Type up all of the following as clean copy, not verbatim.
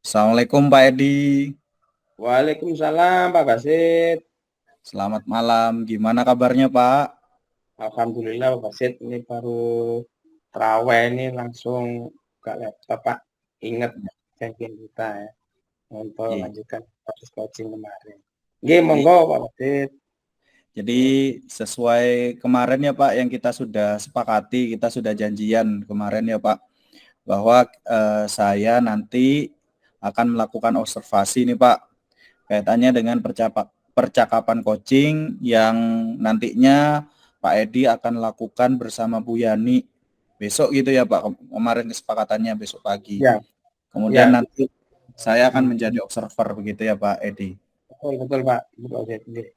Assalamualaikum Pak Edi. Waalaikumsalam Pak Basit. Selamat malam. Gimana kabarnya Pak? Alhamdulillah Pak Basit ini baru terawih ini langsung buka laptop Pak. Ingat janjian kita ya untuk Iya. lanjutkan proses coaching kemarin. Nggih, Iya. monggo Pak Basit. Jadi sesuai kemarin ya Pak yang kita sudah sepakati, kita sudah janjian kemarin ya Pak, bahwa saya nanti akan melakukan observasi nih Pak, kaitannya dengan percakapan coaching yang nantinya Pak Edi akan lakukan bersama Bu Yani besok gitu ya Pak. Kemarin kesepakatannya besok pagi. Ya, Kemudian ya. nanti saya akan menjadi observer begitu ya Pak Edi. Betul, betul Pak. Betul Pak Basit. Nggih.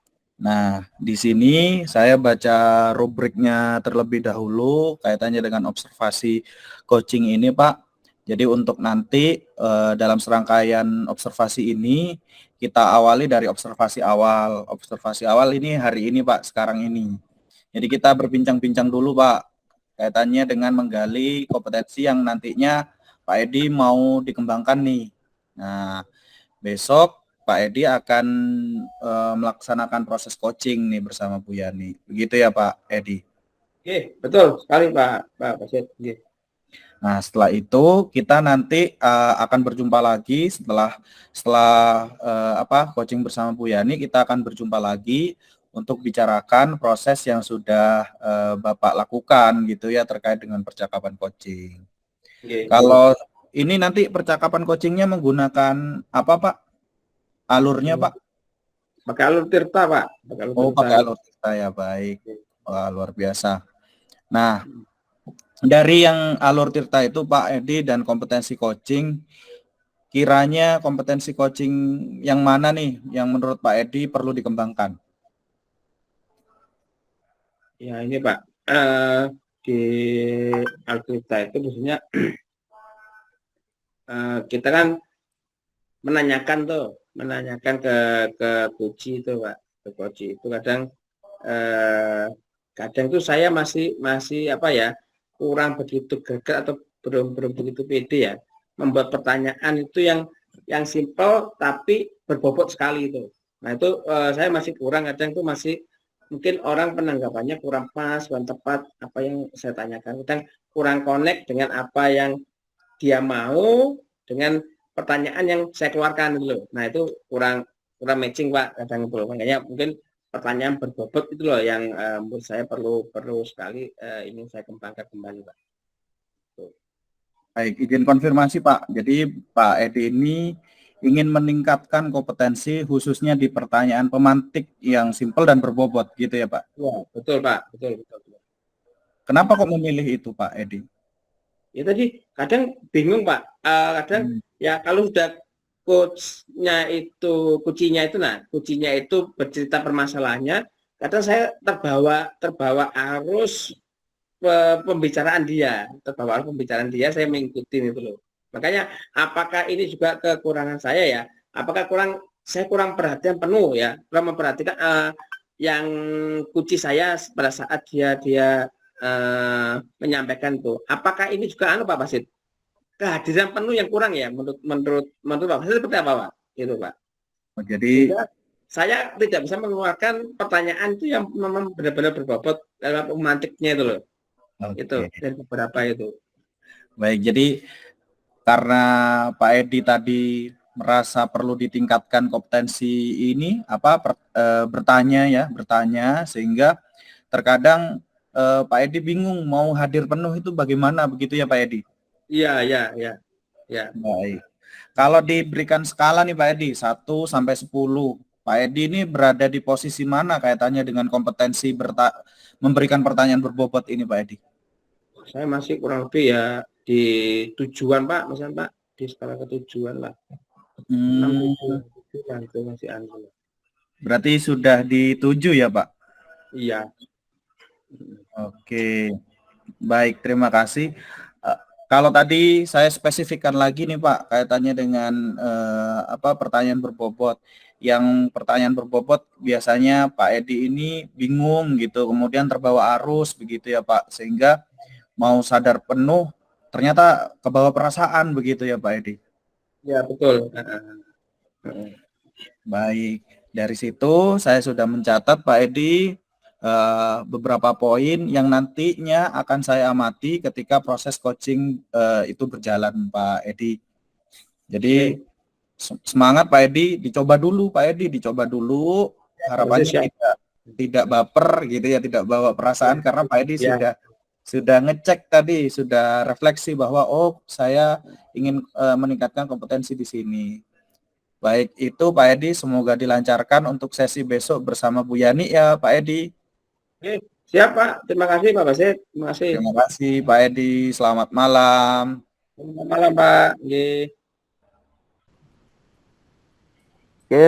Nah, di sini saya baca rubriknya terlebih dahulu kaitannya dengan observasi coaching ini Pak. Jadi untuk nanti dalam serangkaian observasi ini kita awali dari observasi awal. Observasi awal ini hari ini Pak, sekarang ini. Jadi kita berbincang-bincang dulu Pak, kaitannya dengan menggali kompetensi yang nantinya Pak Edi mau dikembangkan nih. Nah, besok Pak Edi akan melaksanakan proses coaching nih bersama Bu Yani. Begitu ya Pak Edi. Nggih, betul sekali Pak Basit. Nggih. Nah, setelah itu kita nanti akan berjumpa lagi setelah setelah coaching bersama Bu Yani, kita akan berjumpa lagi untuk bicarakan proses yang sudah Bapak lakukan gitu ya terkait dengan percakapan coaching. Nggih, nggih. Kalau ini nanti percakapan coachingnya menggunakan apa Pak? Alurnya Pak? Pakai alur Tirta Pak. Pakai alur Oh, Tirta. pakai alur kita ya, baik. Nggih. Wah, luar biasa. Nah, dari yang alur Tirta itu Pak Edi dan kompetensi coaching, kiranya kompetensi coaching yang mana nih yang menurut Pak Edi perlu dikembangkan? Ya, ini Pak. Di alur Tirta itu maksudnya kita kan menanyakan ke Puji itu Pak, ke Puji itu eh, kadang tuh saya masih apa ya, kurang begitu greget atau belum begitu pede ya membuat pertanyaan itu yang simpel tapi berbobot sekali itu. Nah itu saya masih kurang, kadang tuh masih mungkin orang penanggapannya kurang pas, kurang tepat apa yang saya tanyakan, kadang kurang connect dengan apa yang dia mau dengan pertanyaan yang saya keluarkan dulu. Nah itu kurang kurang matching Pak kadang itu. Makanya mungkin pertanyaan berbobot itu loh yang menurut saya perlu sekali ingin saya kembangkan kembali Pak. Tuh. Baik, izin konfirmasi Pak. Jadi Pak Edi ini ingin meningkatkan kompetensi khususnya di pertanyaan pemantik yang simpel dan berbobot gitu ya Pak. Ya, betul Pak, betul betul. Betul. Kenapa kok memilih itu Pak Edi? Ya tadi kadang bingung Pak. Kadang ya kalau sudah kuncinya itu bercerita permasalahannya, kadang saya terbawa arus pembicaraan dia, saya mengikuti itu loh. Makanya apakah ini juga kekurangan saya ya? Apakah saya kurang perhatian penuh ya, kurang memperhatikan yang kunci saya pada saat dia menyampaikan tuh. Apakah ini juga Pak Basit? Kehadiran penuh yang kurang ya menurut Pak Basit seperti apa Pak? Itu Pak. Oh, jadi Sehingga saya tidak bisa mengeluarkan pertanyaan itu yang memang benar-benar berbobot dalam pemantiknya itu loh. Itu oke. dari beberapa itu. Baik, jadi karena Pak Edi tadi merasa perlu ditingkatkan kompetensi ini bertanya sehingga terkadang Pak Edi bingung mau hadir penuh itu bagaimana begitu ya Pak Edi. Iya, iya, iya. Ya. Baik. Kalau diberikan skala nih Pak Edi 1 sampai 10, Pak Edi ini berada di posisi mana kaitannya dengan kompetensi memberikan pertanyaan berbobot ini Pak Edi? Saya masih kurang lebih ya di tujuan Pak, misalnya Pak, di skala ketujuan lah. 6 Hmm, 7 7 lah itu masih anu. berarti sudah di 7 ya Pak? Iya. Oke. Baik, terima kasih. Kalau tadi saya spesifikkan lagi nih Pak, kaitannya dengan pertanyaan berbobot. Yang pertanyaan berbobot biasanya Pak Edi ini bingung gitu, kemudian terbawa arus begitu ya Pak, sehingga mau sadar penuh ternyata kebawa perasaan begitu ya Pak Edi. Ya, betul. Baik, dari situ saya sudah mencatat Pak Edi beberapa poin yang nantinya akan saya amati ketika proses coaching itu berjalan Pak Edi. Jadi Oke. semangat Pak Edi, dicoba dulu Pak Edi, dicoba dulu. Bagus Harapannya ya. tidak baper gitu ya, tidak bawa perasaan karena Pak Edi Ya. sudah ngecek tadi, sudah refleksi bahwa oh saya ingin meningkatkan kompetensi di sini. Baik itu Pak Edi, semoga dilancarkan untuk sesi besok bersama Bu Yani ya Pak Edi. Oke. Siap Pak. Terima kasih Pak Basit. Terima kasih. Terima kasih Pak Edi, selamat malam. Selamat malam Pak. Oke. Oke,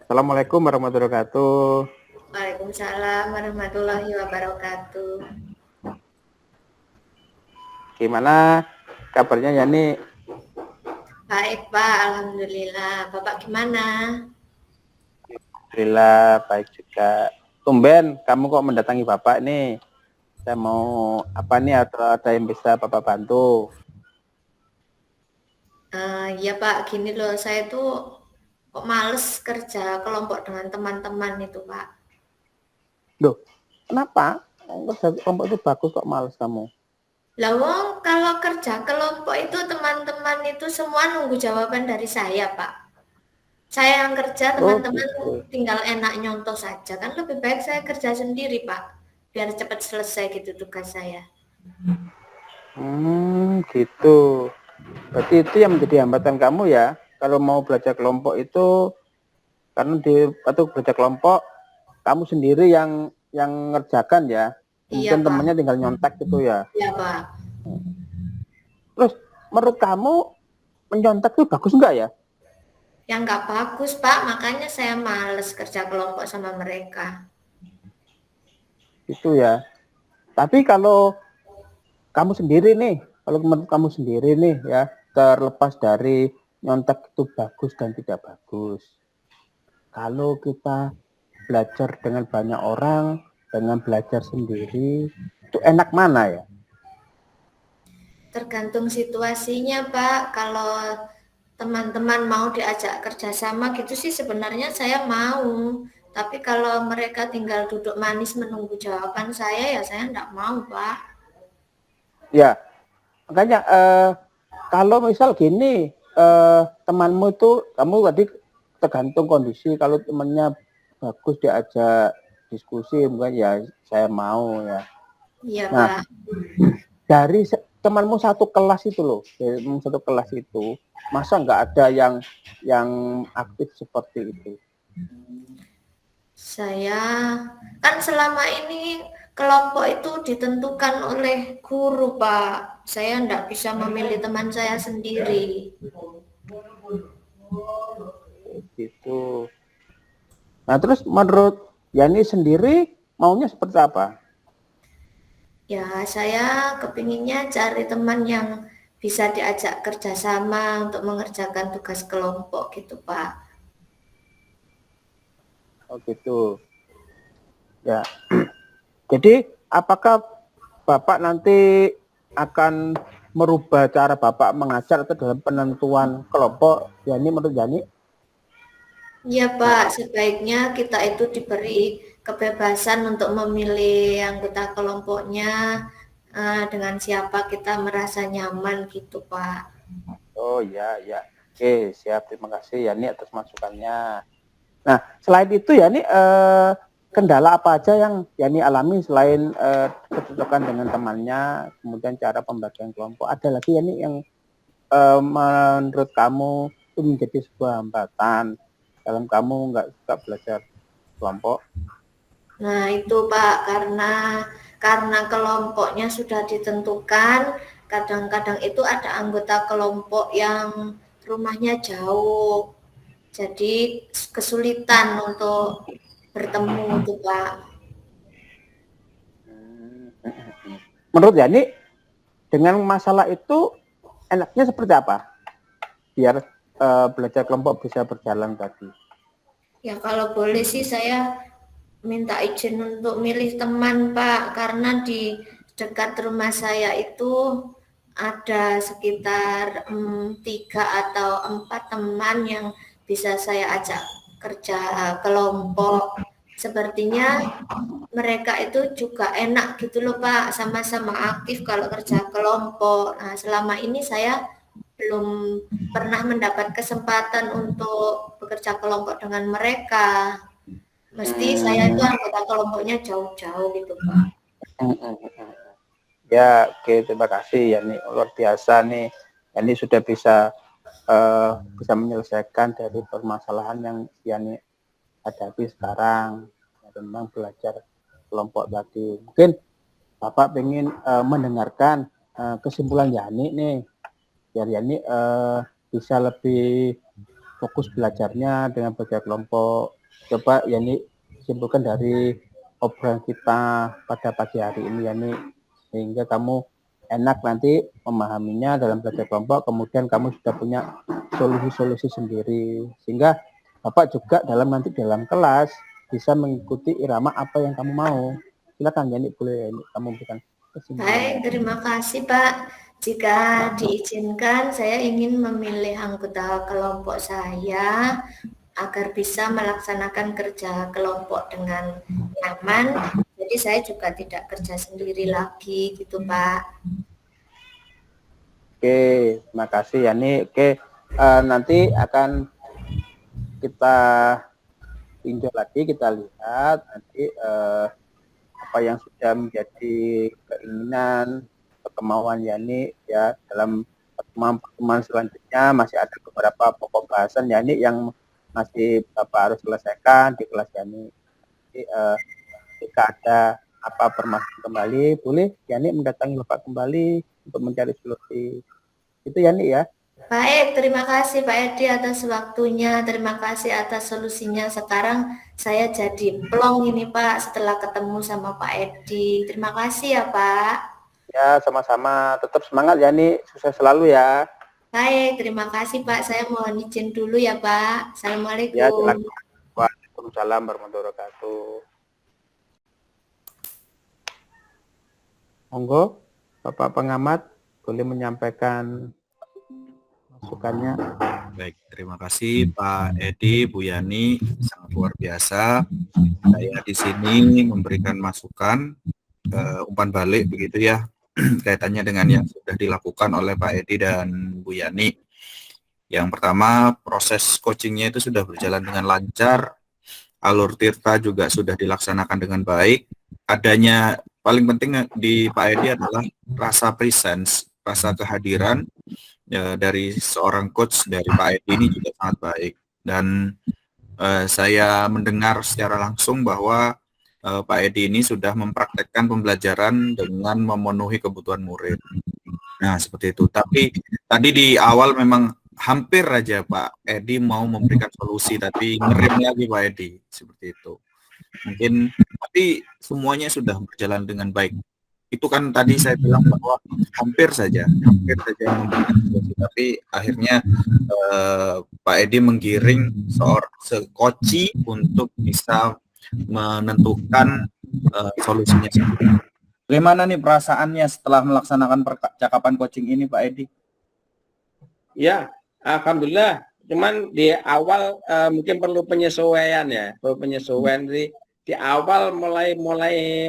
Assalamualaikum warahmatullahi wabarakatuh. Waalaikumsalam warahmatullahi wabarakatuh. Gimana kabarnya Yani? Baik Pak, alhamdulillah. Bapak gimana? Alhamdulillah baik juga. Tumben kamu kok mendatangi Bapak nih. Saya mau apa nih, atau ada yang bisa Bapak bantu? Ya Pak, gini loh, saya tuh kok males kerja kelompok dengan teman-teman itu Pak. Loh, kenapa? Kelompok itu bagus kok males kamu? Lah wong kalau kerja kelompok itu teman-teman itu semua nunggu jawaban dari saya Pak. Saya yang kerja, teman-teman Gitu. tinggal enak nyontoh saja. Kan lebih baik saya kerja sendiri Pak, biar cepat selesai gitu tugas saya. Gitu. Berarti itu yang menjadi hambatan kamu ya. Kalau mau belajar kelompok itu, karena atau belajar kelompok kamu sendiri yang ngerjakan ya. Iya Mungkin Pak. temannya tinggal nyontek gitu ya. Iya Pak. Terus menurut kamu menyontek itu bagus enggak ya? Yang nggak bagus Pak, makanya saya males kerja kelompok sama mereka. Itu ya. Tapi kalau kamu sendiri nih, kalau menurut kamu sendiri nih ya, terlepas dari nyontek itu bagus dan tidak bagus. Kalau kita belajar dengan banyak orang, dengan belajar sendiri, itu enak mana ya? Tergantung situasinya Pak. Kalau teman-teman mau diajak kerjasama gitu sih sebenarnya saya mau. Tapi kalau mereka tinggal duduk manis menunggu jawaban saya, ya saya enggak mau Pak. Ya, makanya kalau misal gini, temanmu itu, kamu tadi tergantung kondisi, kalau temannya bagus diajak diskusi, mungkin ya saya mau ya. Iya Nah, Pak. dari temanmu satu kelas itu loh, dari satu kelas itu, masa nggak ada yang aktif seperti itu? Saya kan selama ini kelompok itu ditentukan oleh guru Pak. Saya enggak bisa memilih teman saya sendiri. Gitu. Nah, terus menurut Yani sendiri maunya seperti apa? Ya, saya kepinginnya cari teman yang bisa diajak kerjasama untuk mengerjakan tugas kelompok gitu, Pak. Oh gitu. Ya. Jadi apakah Bapak nanti akan merubah cara Bapak mengajar atau dalam penentuan kelompok? Yani menurut Yani? Iya, Pak. Sebaiknya kita itu diberi kebebasan untuk memilih anggota kelompoknya dengan siapa kita merasa nyaman gitu, Pak. Oh ya, ya. Oke, siap. Terima kasih Yani atas masukannya. Nah, selain itu Yani, kendala apa aja yang Yani alami selain kecocokan dengan temannya, kemudian cara pembagian kelompok? Ada lagi Yani yang menurut kamu itu menjadi sebuah hambatan dalam kamu nggak suka belajar kelompok? Nah, itu Pak, karena kelompoknya sudah ditentukan, kadang-kadang itu ada anggota kelompok yang rumahnya jauh. Jadi kesulitan untuk bertemu tuh Pak. Menurut Yani, dengan masalah itu enaknya seperti apa? Biar belajar kelompok bisa berjalan tadi. Ya kalau boleh sih saya minta izin untuk milih teman Pak, karena di dekat rumah saya itu ada sekitar 3 atau 4 teman yang bisa saya ajak kerja kelompok. Sepertinya mereka itu juga enak gitu loh Pak, sama-sama aktif kalau kerja kelompok. Nah, selama ini saya belum pernah mendapat kesempatan untuk bekerja kelompok dengan mereka. Mesti saya itu anggota kelompoknya jauh-jauh gitu Pak. Ya, oke, terima kasih ya nih, luar biasa nih. Yani sudah bisa menyelesaikan dari permasalahan yang Yani hadapi sekarang tentang belajar kelompok tadi. Mungkin Bapak ingin mendengarkan kesimpulan Yani nih, biar Yani bisa lebih fokus belajarnya dengan belajar kelompok. Coba Yani simpulkan dari obrolan kita pada pagi hari ini Yani, sehingga kamu enak nanti memahaminya dalam belajar kelompok, kemudian kamu sudah punya solusi-solusi sendiri, sehingga Bapak juga nanti dalam kelas bisa mengikuti irama apa yang kamu mau. Silakan Yani, boleh kamu berikan kesimpulan. Baik, terima kasih Pak. Jika diizinkan, saya ingin memilih anggota kelompok saya agar bisa melaksanakan kerja kelompok dengan nyaman. Jadi saya juga tidak kerja sendiri lagi gitu Pak. Oke, terima kasih Yani. Oke, nanti akan kita tinjau lagi, kita lihat nanti apa yang sudah menjadi keinginan, kemauan Yani ya dalam pertemuan selanjutnya. Masih ada beberapa pokok bahasan Yani yang masih Bapak harus selesaikan di kelas Yani. Jadi, jika ada apa permasalahan kembali, boleh Yani mendatangi Bapak kembali untuk mencari solusi. Itu Yani ya. Baik, terima kasih Pak Edi atas waktunya, terima kasih atas solusinya. Sekarang saya jadi plong ini Pak setelah ketemu sama Pak Edi. Terima kasih ya Pak. Ya, sama-sama. Tetap semangat Yani, sukses selalu ya. Baik, terima kasih Pak. Saya mohon izin dulu ya Pak. Ya, Assalamualaikum. silakan. Waalaikumsalam warahmatullahi wabarakatuh. Monggo, Bapak pengamat boleh menyampaikan masukannya. Baik, terima kasih Pak Edi, Bu Yani, sangat luar biasa. Saya di sini memberikan masukan, umpan balik begitu ya, kaitannya dengan yang sudah dilakukan oleh Pak Edi dan Bu Yani. Yang pertama, proses coachingnya itu sudah berjalan dengan lancar, alur tirta juga sudah dilaksanakan dengan baik. Adanya paling penting di Pak Edi adalah rasa presence, rasa kehadiran ya, dari seorang coach dari Pak Edi ini juga sangat baik. Dan saya mendengar secara langsung bahwa Pak Edi ini sudah mempraktekkan pembelajaran dengan memenuhi kebutuhan murid. Nah, seperti itu. Tapi tadi di awal memang hampir aja Pak Edi mau memberikan solusi, tapi ngerem lagi Pak Edi, seperti itu. Mungkin, tapi semuanya sudah berjalan dengan baik. Itu kan tadi saya bilang bahwa hampir saja memberikan solusi, tapi akhirnya Pak Edi menggiring sekoci untuk bisa menentukan solusinya sendiri. Bagaimana nih perasaannya setelah melaksanakan percakapan coaching ini Pak Edi? Ya, alhamdulillah. Cuman di awal mungkin perlu penyesuaian ya, perlu penyesuaian di awal mulai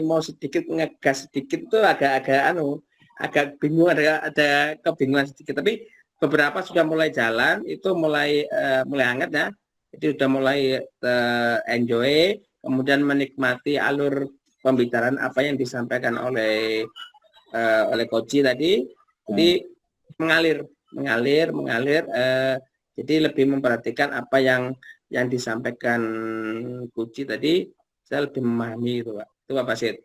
mau sedikit ngegas sedikit itu agak bingung, ada kebingungan sedikit. Tapi beberapa sudah mulai jalan, itu mulai hangat ya. Jadi sudah mulai enjoy, kemudian menikmati alur pembicaraan apa yang disampaikan oleh Koji tadi. Jadi mengalir, jadi lebih memperhatikan apa yang disampaikan Koji tadi, saya lebih memahami itu Pak. Itu Pak Sid.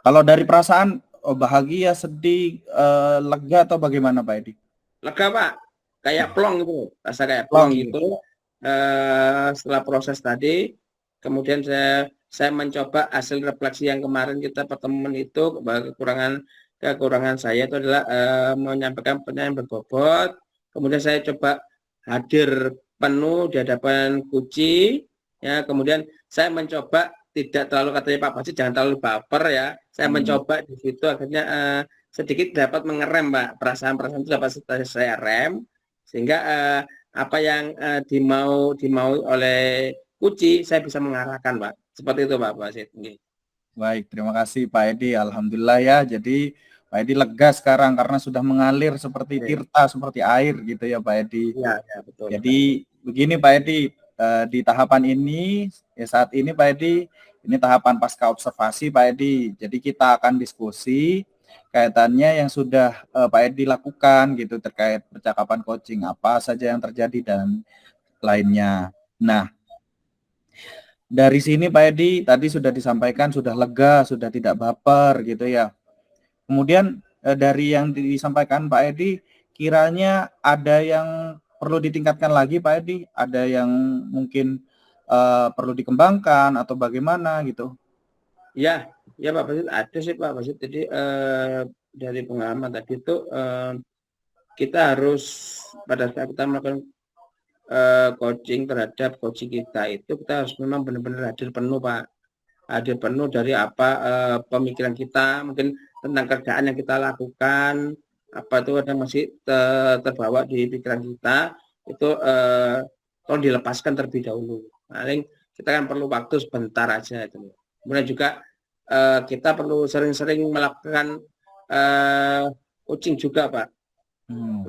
Kalau dari perasaan bahagia, sedih, lega atau bagaimana Pak Edi? Lega Pak, kayak plong gitu, rasa kayak plong gitu. Setelah proses tadi, kemudian saya mencoba hasil refleksi yang kemarin kita pertemuan itu, kekurangan saya itu adalah menyampaikan pertanyaan berbobot. Kemudian saya coba hadir penuh di hadapan Koji, ya. Kemudian saya mencoba tidak terlalu, katanya Pak Pasi jangan terlalu baper ya. Saya mencoba di situ, akhirnya sedikit dapat mengerem Pak, perasaan-perasaan itu dapat saya rem, sehingga apa yang dimau oleh Kuci saya bisa mengarahkan Pak, seperti itu Pak Wasid. Baik, terima kasih Pak Edi. Alhamdulillah ya. Jadi Pak Edi lega sekarang karena sudah mengalir seperti tirta, seperti air gitu ya Pak Edi. Iya, ya, betul. Jadi begini Pak Edi, di tahapan ini ya saat ini Pak Edi, ini tahapan pasca observasi Pak Edi. Jadi kita akan diskusi kaitannya yang sudah Pak Edi lakukan gitu terkait percakapan coaching, apa saja yang terjadi dan lainnya. Nah, dari sini Pak Edi tadi sudah disampaikan sudah lega, sudah tidak baper gitu ya. Kemudian dari yang disampaikan Pak Edi, kiranya ada yang perlu ditingkatkan lagi Pak Edi? Ada yang mungkin perlu dikembangkan atau bagaimana gitu? Ya, ya Pak Basit, ada sih Pak Basit. Jadi dari pengalaman tadi itu kita harus pada saat kita melakukan coaching terhadap coaching kita itu kita harus memang benar-benar hadir penuh Pak, hadir penuh dari apa pemikiran kita, mungkin tentang kerjaan yang kita lakukan, apa itu ada masih terbawa di pikiran kita, itu tolong dilepaskan terlebih dahulu. Paling kita kan perlu waktu sebentar aja itu. Kemudian juga kita perlu sering-sering melakukan coaching juga Pak.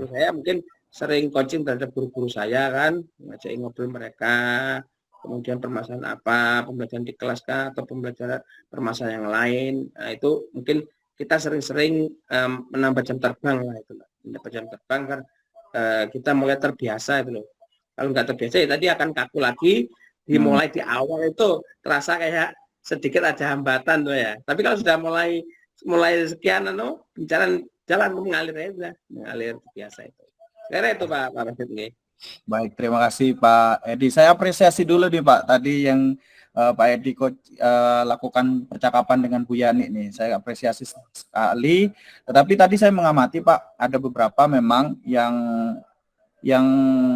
Terus saya mungkin sering coaching terhadap guru-guru saya kan, ngajak ngobrol mereka, kemudian permasalahan apa, pembelajaran di kelas kah, atau pembelajaran permasalahan yang lain. Nah, itu mungkin kita sering-sering menambah jam terbang lah itu, menambah jam terbang kan kita mulai terbiasa itu loh. Kalau nggak terbiasa ya tadi akan kaku lagi. Dimulai di awal itu terasa kayak sedikit ada hambatan tuh ya. Tapi kalau sudah mulai sekian bicara jalan mengalir aja, mengalir biasa itu. Karena itu Pak Rasid nih. Baik, terima kasih Pak Edi. Saya apresiasi dulu nih Pak, tadi yang Pak Edi lakukan percakapan dengan Bu Yani nih. Saya apresiasi sekali. Tetapi tadi saya mengamati Pak, ada beberapa memang yang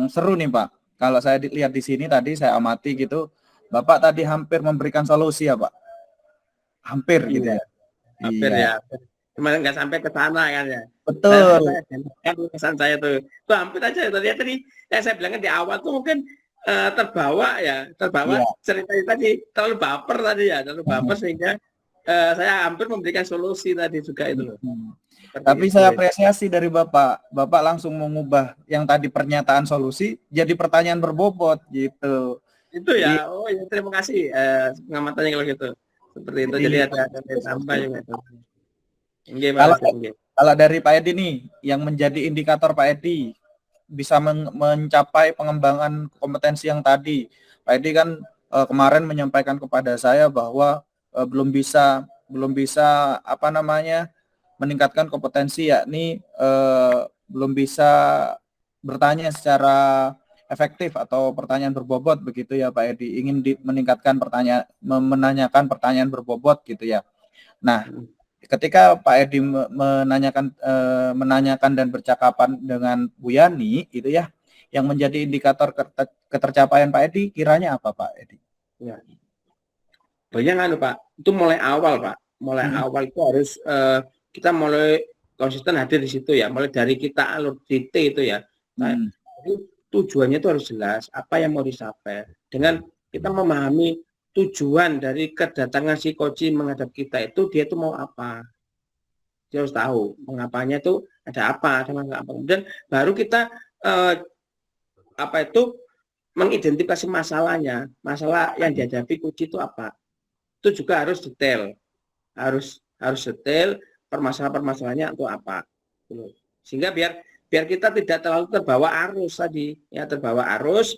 seru nih Pak. Kalau saya lihat di sini tadi saya amati gitu, Bapak tadi hampir memberikan solusi ya Pak. Hampir gitu ya. Hampir ya. Kemarin nggak sampai ke sana kan ya. Betul. Kan pesan saya tuh hampir aja tadi yang saya bilangnya di awal tuh mungkin terbawa cerita tadi terlalu baper tadi ya, terlalu baper sehingga saya hampir memberikan solusi tadi juga itu loh. Tapi saya apresiasi dari Bapak langsung mengubah yang tadi pernyataan solusi jadi pertanyaan berbobot gitu. Itu ya, oh ya terima kasih pengamatannya kalau gitu. Seperti itu, jadi ada tambah juga. Kalau dari Pak Edi nih, yang menjadi indikator Pak Edi bisa mencapai pengembangan kompetensi yang tadi. Pak Edi kan kemarin menyampaikan kepada saya bahwa belum bisa meningkatkan kompetensi, yakni belum bisa bertanya secara efektif atau pertanyaan berbobot begitu ya Pak Edi. Ingin menanyakan pertanyaan berbobot gitu ya. Nah, ketika Pak Edi menanyakan dan bercakapan dengan Bu Yani itu ya, yang menjadi indikator ketercapaian Pak Edi kiranya apa Pak Edi? Ya. Banyak Pak, itu mulai awal Pak, awal itu harus kita mulai konsisten hadir di situ ya, mulai dari kita alur DT itu ya. Nah, tujuannya itu harus jelas, apa yang mau dicapai. Dengan kita memahami tujuan dari kedatangan si coach menghadap kita itu, dia itu mau apa. Dia harus tahu mengapanya itu ada apa, kemudian baru kita mengidentifikasi masalahnya, masalah yang dihadapi coach itu apa. Itu juga harus detail, harus detail permasalahannya untuk apa. Sehingga biar kita tidak terlalu terbawa arus tadi, ya terbawa arus.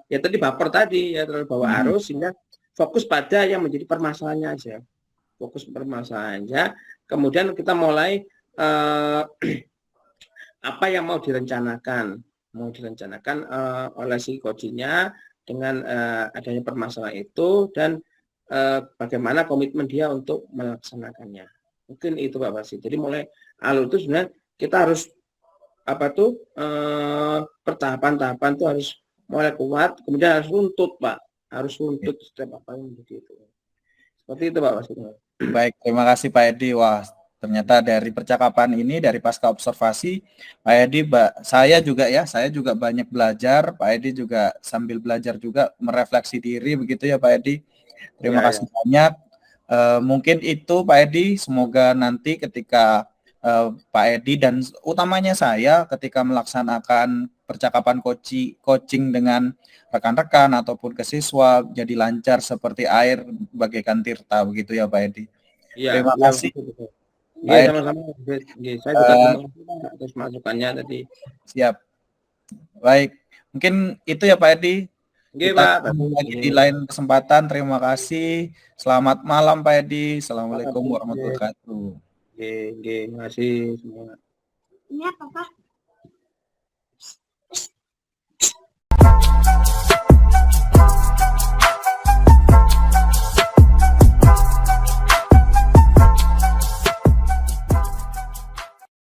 Ya tadi baper tadi ya terlalu bawa arus, sehingga fokus pada yang menjadi permasalahannya aja, kemudian kita mulai apa yang mau direncanakan oleh si coachnya dengan adanya permasalahan itu, dan bagaimana komitmen dia untuk melaksanakannya. Mungkin itu Pak Basit. Jadi mulai alur itu sebenarnya kita harus pertahapan-tahapan itu harus mulai kuat, kemudian harus runtut Pak, setiap apa yang begitu. Seperti itu Pak Basit. Baik, terima kasih Pak Edi. Wah, Ternyata dari percakapan ini, dari pasca observasi, Pak Edi, saya juga banyak belajar. Pak Edi juga sambil belajar juga merefleksi diri, begitu ya Pak Edi. Terima Ya, kasih banyak. Mungkin itu Pak Edi, semoga nanti ketika Pak Edi dan utamanya saya ketika melaksanakan percakapan coaching dengan rekan-rekan ataupun ke siswa jadi lancar seperti air bagaikan tirta, begitu ya Pak Edi. iya, Terima iya, kasih betul. Pak Nggih, Edi. sama-sama. Nggih, saya juga terima kasih Pak atas masukannya tadi. Siap. Baik, mungkin itu ya Pak Edi. Nggih, Kita Pak. ketemu lagi di lain kesempatan. Terima kasih. Selamat malam Pak Edi. Assalamualaikum Nggih, warahmatullahi wabarakatuh. nggih, nggih, terima kasih semua. Ini apa, Pak?